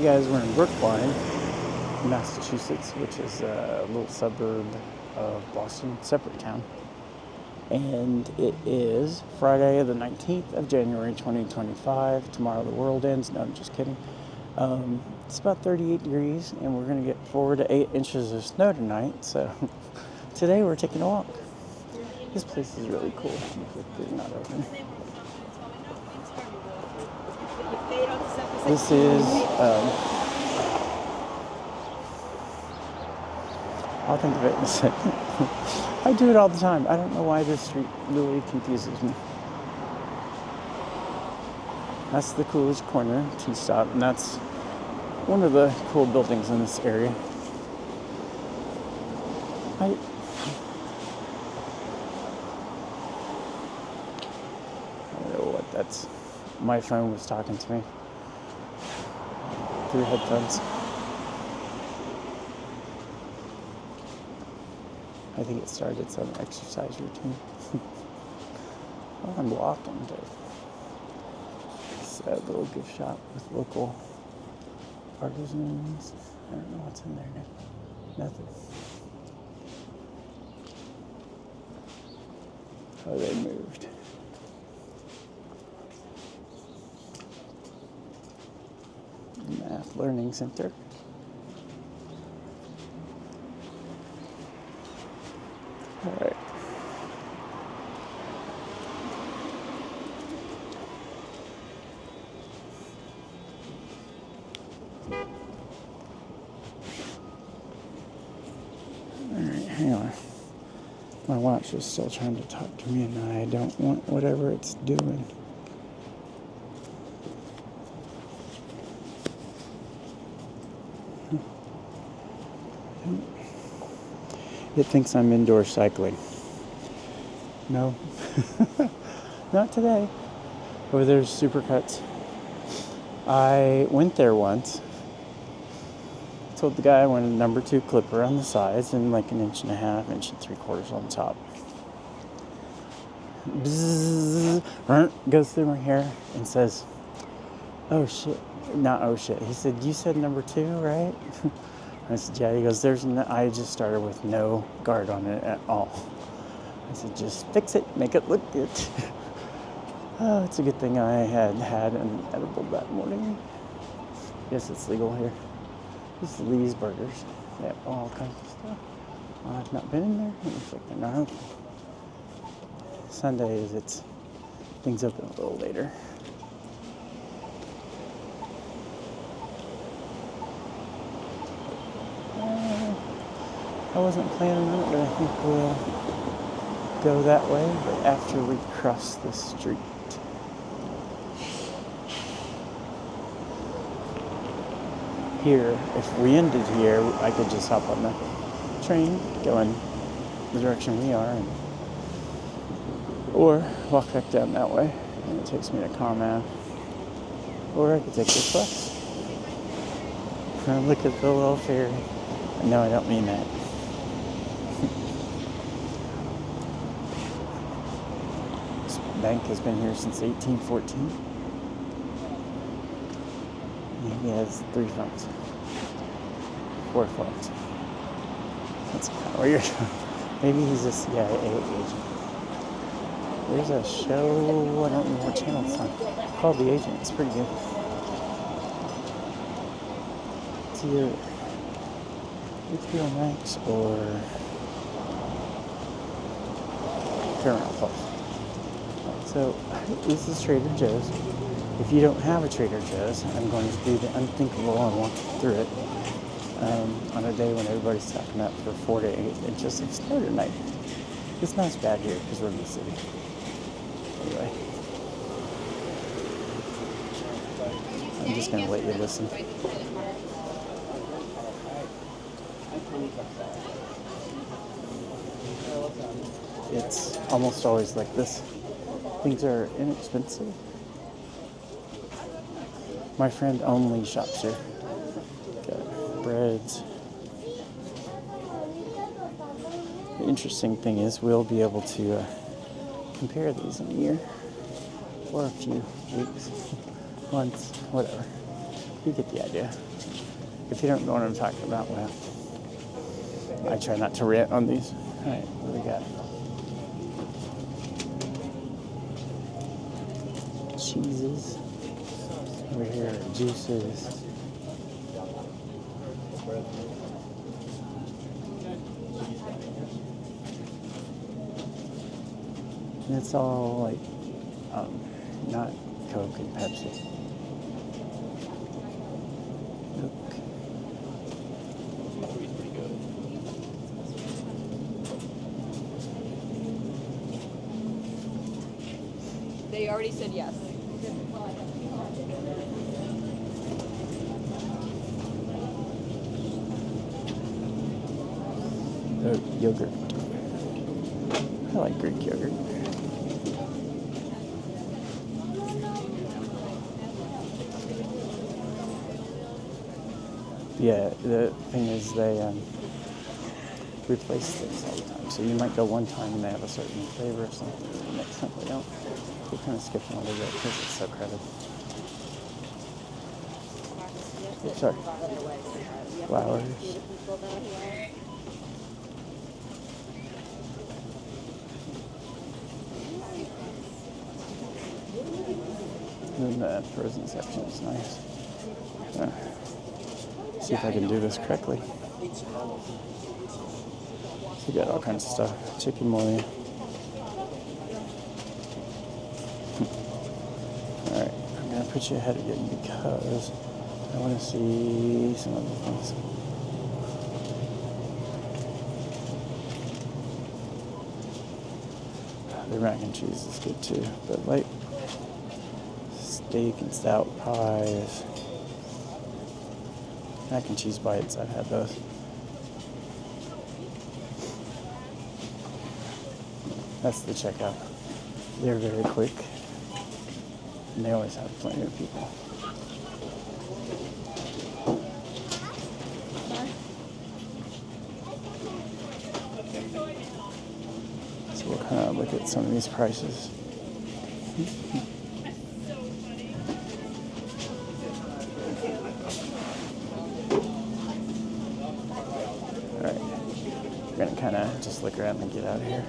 guys, we're in Brookline, Massachusetts, which is a little suburb of Boston, separate town. And it is Friday the 19th of January 2025. Tomorrow the world ends. No, I'm just kidding. It's about 38 degrees, and we're going to get 4 to 8 inches of snow tonight. So today we're taking a walk. This place is really cool. They're not open. This is, I'll think of it in a second. I do it all the time. I don't know why this street really confuses me. That's the Coolidge Corner tea stop, and that's one of the cool buildings in this area. I don't know what that's. My phone was talking to me through headphones. I think it started some exercise routine. Well, I'm walking to a little gift shop with local artisans. I don't know what's in there now. Nothing. Oh, they moved. Math Learning Center. All right. Hang on. My watch is still trying to talk to me, and I don't want whatever it's doing. It thinks I'm indoor cycling. No, not today. Over there's Supercuts. I went there once. Told the guy I wanted a number 2 clipper on the sides and like 1.5 inches, 1 3/4 on top. Bzzz, goes through my hair and says, "Oh shit." Not oh shit. He said, "You said number 2, right?" I said, "Yeah." He goes, I just started with no guard on it at all. I said, "Just fix it, make it look good." Oh, it's a good thing I had an edible that morning. Yes, it's legal here. This is Lee's Burgers. They have all kinds of stuff. I've not been in there. It looks like they're not open. Sundays, things open a little later. I wasn't planning on it, but I think we'll go that way, but after we cross the street. Here, if we ended here, I could just hop on the train, go in the direction we are, or walk back down that way, and it takes me to Common. Or I could take this bus. Look at the little ferry. No, I don't mean that. This bank has been here since 1814. He has 3 phones. 4 phones. That's kind of weird. Maybe he's a CIA agent. There's a show, I don't know what channel it's on, called The Agent. It's pretty good. It's either HBO Max or Paramount Plus. So this is Trader Joe's. If you don't have a Trader Joe's, I'm going to do the unthinkable and walk through it on a day when everybody's stocking up for 4 to 8 inches of snow tonight. It's not as bad here because we're in the city. Anyway, I'm just going to let you listen. It's almost always like this. Things are inexpensive. My friend only shops here. Got breads. The interesting thing is we'll be able to compare these in a year or a few weeks, months, whatever. You get the idea. If you don't know what I'm talking about, well, I try not to rant on these. All right, what do we got? Cheeses. Over here are juices. And it's all like, not Coke and Pepsi. Look. They already said yes. Oh, yogurt. I like Greek yogurt. Yeah, the thing is they replace things all the time. So you might go one time and they have a certain flavor or something, and the next time they don't. We're kind of skipping a little bit because it's so crowded. Sorry. Flowers. And the frozen section is nice. See if I can do this correctly. So you got all kinds of stuff. Chicken moya. Alright, I'm going to put you ahead of you because I want to see some other things. The mac and cheese is good too, but like steak and stout pies. Mac and cheese bites, I've had those. That's the checkout. They're very quick. And they always have plenty of people. So we'll kind of look at some of these prices. Alright. We're going to kind of just look around and get out of here.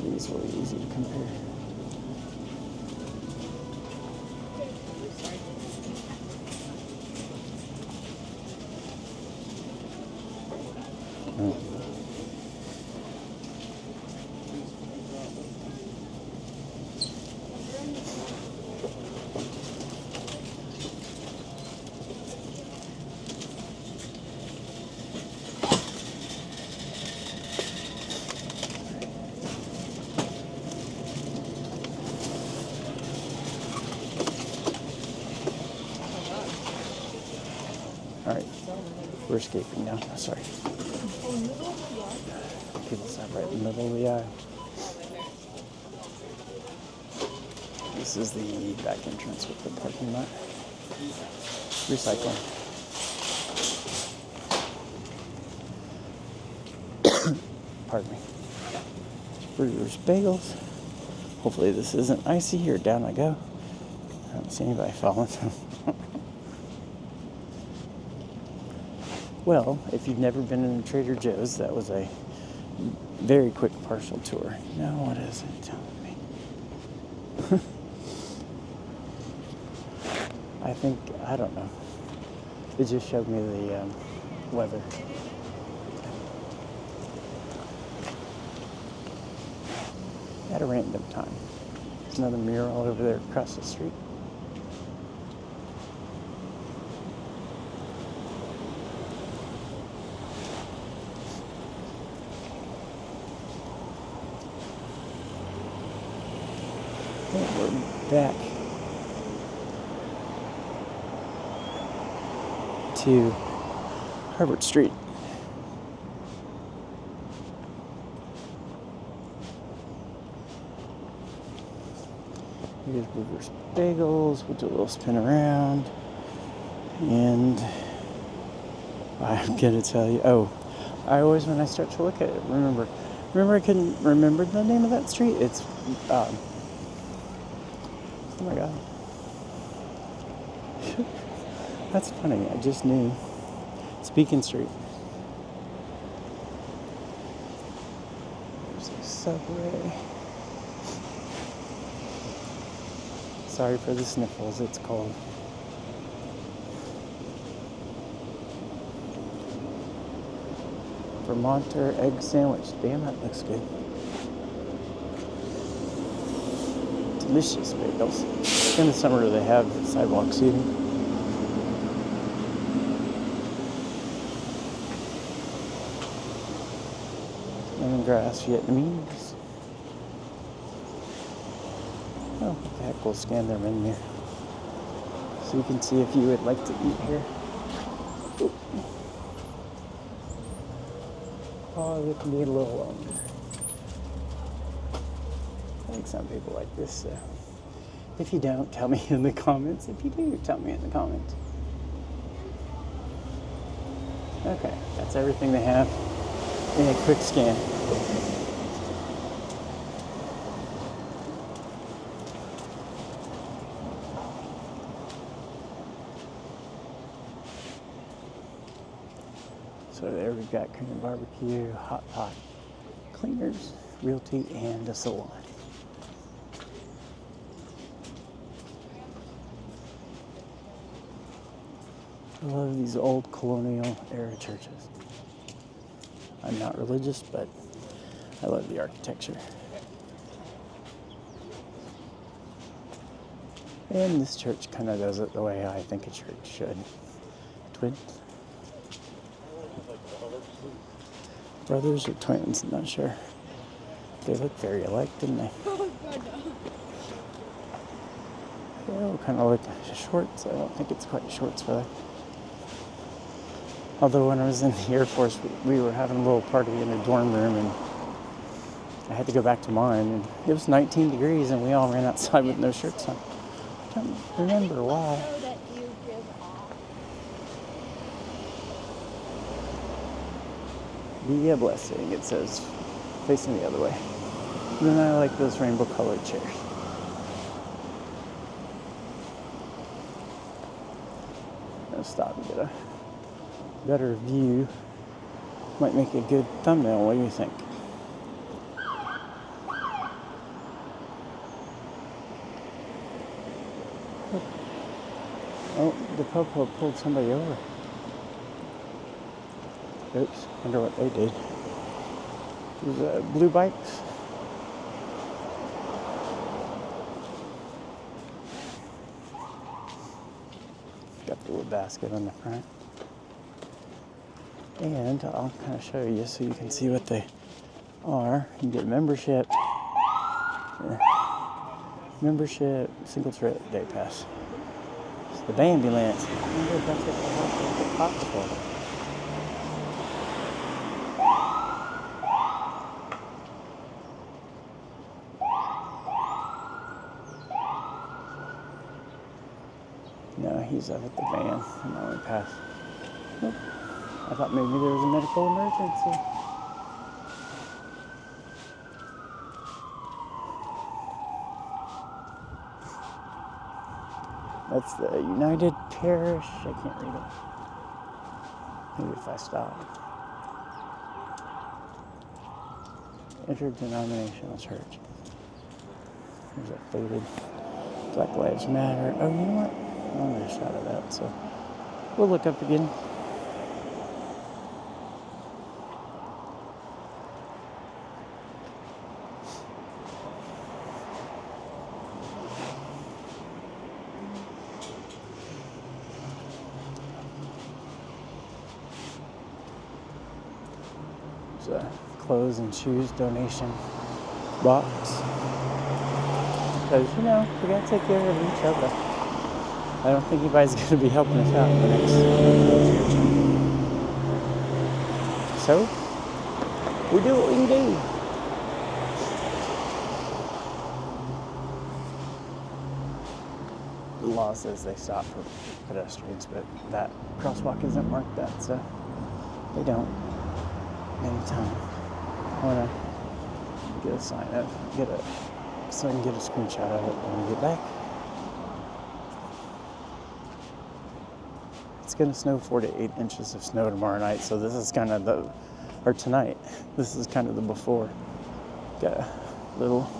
These will be easy to compare. Alright, we're escaping now. Sorry. People stop right in the middle of the aisle. This is the back entrance with the parking lot. Recycling. Pardon me. Burgers, bagels. Hopefully this isn't icy. Here, down I go. I don't see anybody falling. Well, if you've never been in a Trader Joe's, that was a very quick partial tour. Now, what is it telling me? I think, I don't know. It just showed me the weather. At a random time. There's another mural over there across the street. We're back to Harvard Street. Here's Burgers Bagels. We'll do a little spin around. And I'm going to tell you, I always, when I start to look at it, remember, Remember, I couldn't remember the name of that street? It's, oh my god. That's funny, I just knew. It's Beacon Street. There's a subway. Sorry for the sniffles, it's cold. Vermonter egg sandwich. Damn, that looks good. Delicious bagels. In the summer, they have sidewalk seating. Lemongrass Vietnamese. Oh, what the heck, we'll scan their menu so you can see if you would like to eat here. Ooh. Oh, it can be a little longer. I think some people like this, so if you don't, tell me in the comments. If you do, tell me in the comments. Okay, that's everything they have in a quick scan. So there we've got Korean barbecue, hot pot, cleaners, realty, and a salon. I love these old colonial era churches. I'm not religious, but I love the architecture. And this church kind of does it the way I think a church should. Twins? Brothers or twins, I'm not sure. They look very alike, didn't they? Oh, God, no. They all kind of look shorts. I don't think it's quite shorts for them. Although when I was in the Air Force, we were having a little party in a dorm room, and I had to go back to mine, and it was 19 degrees, and we all ran outside with no shirts on. I don't remember why. That you give off. Be a blessing, it says, facing the other way. And then I like those rainbow colored chairs. I'm gonna stop and get a better view. Might make a good thumbnail. What do you think? Oh, the popo pulled somebody over. Oops, wonder what they did. These blue bikes. Got the little basket on the front. And I'll kind of show you so you can see what they are. You can get membership. Membership, single trip, day pass. It's the ambulance. I wonder if that's what they have to get popped for. No, he's up at the van. I'm not going to pass. Nope. I thought maybe there was a medical emergency. That's the United Parish. I can't read it. Maybe if I stop. Interdenominational church. There's a faded Black Lives Matter. Oh, you know what? I'm going to shot of that, so we'll look up again. There's a clothes and shoes donation box. Because, you know, we got to take care of each other. I don't think anybody's going to be helping us out in the next. So, we do what we can do. The law says they stop for pedestrians, but that crosswalk isn't marked that, so they don't. Anytime. I want to get a sign of, so I can get a screenshot of it when we get back. It's gonna snow 4 to 8 inches of snow tomorrow night, so this is kind of tonight. This is kind of the before. Got a little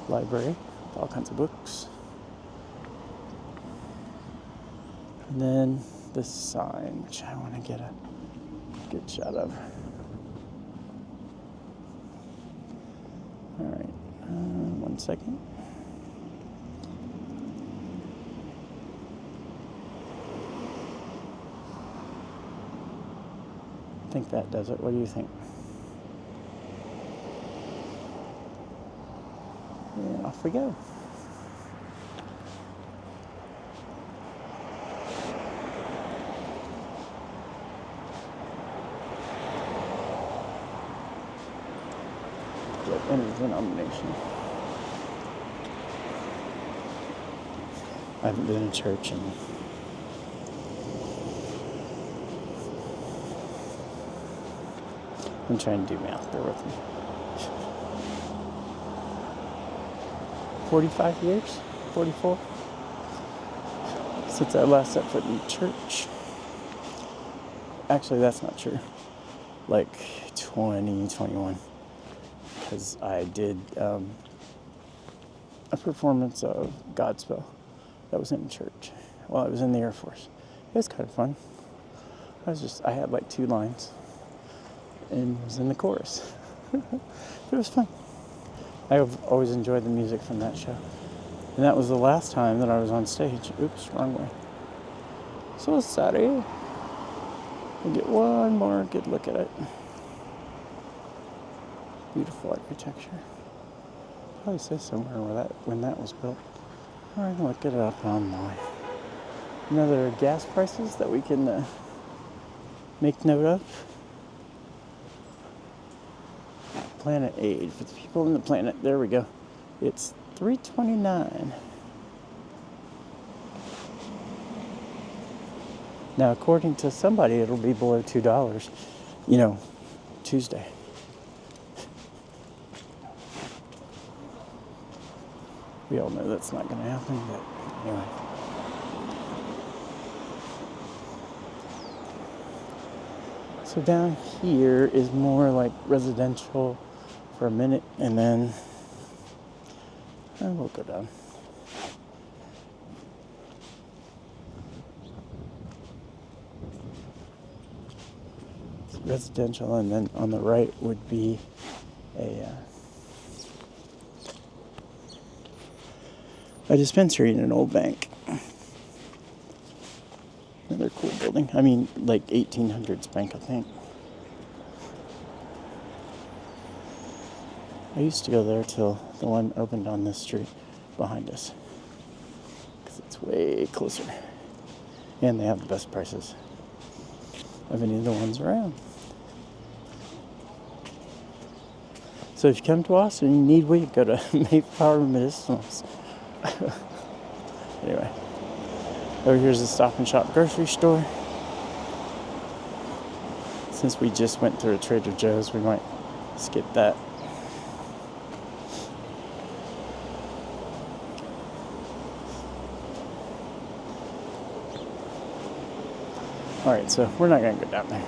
library with all kinds of books. And then this sign, which I want to get a good shot of. All right, 1 second. I think that does it. What do you think? And off we go. Any denomination. I haven't been in church and I'm trying to do math, bear with me. 45 years? 44? Since I last set foot in church. Actually, that's not true. Like 2021. Because I did a performance of Godspell that was in church while I was in the Air Force. It was kind of fun. I had like 2 lines and was in the chorus. But it was fun. I've always enjoyed the music from that show. And that was the last time that I was on stage. Oops, wrong way. So sorry. We'll get one more good look at it. Beautiful architecture. Probably says somewhere when that was built. All right, look it up online. Another gas prices that we can make note of. Planet aid for the people on the planet. There we go. It's $3.29. Now, according to somebody, it'll be below $2. Tuesday. We all know that's not going to happen, but anyway. So down here is more like residential for a minute, and then we'll go down. It's residential, and then on the right would be a dispensary in an old bank. Another cool building. I mean, like 1800s bank, I think. I used to go there till the one opened on this street behind us, because it's way closer. And they have the best prices of any of the ones around. So if you come to Austin and you need weed, go to Mayflower Medicinals. Anyway, over here's the Stop and Shop grocery store. Since we just went through a Trader Joe's, we might skip that. Alright, so we're not going to go down there.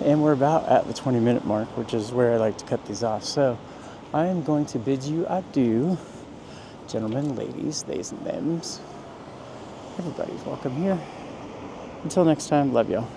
And we're about at the 20-minute mark, which is where I like to cut these off. So I am going to bid you adieu. Gentlemen, ladies, theys and thems. Everybody's welcome here. Until next time, love y'all.